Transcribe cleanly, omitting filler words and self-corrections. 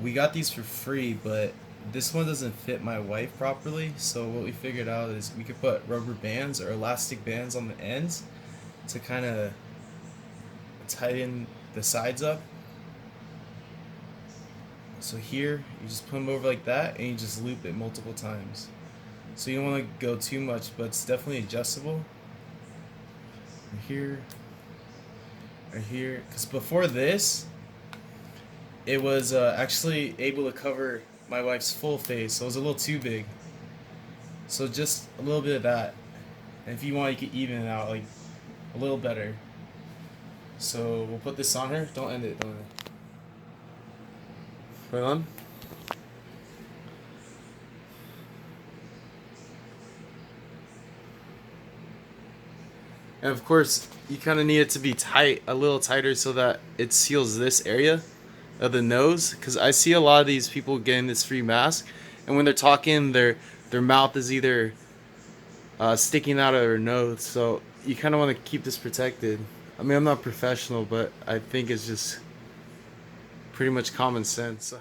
we got these for free, but this one doesn't fit my wife properly. So what we figured out is we could put rubber bands or elastic bands on the ends to kind of tighten the sides up. So here, you just put them over like that, and you just loop it multiple times. So you don't want to go too much, but it's definitely adjustable. Right here, right here. Because before this, it was actually able to cover my wife's full face, so it was a little too big. So just a little bit of that. And if you want, you can even it out like a little better. So we'll put this on her. Don't end it. Don't end it. Put it on. And of course, you kind of need it to be tight, a little tighter, so that it seals this area of the nose. Because I see a lot of these people getting this free mask, and when they're talking, their mouth is either sticking out of their nose. So you kind of want to keep this protected. I mean, I'm not professional, but I think it's just pretty much common sense. So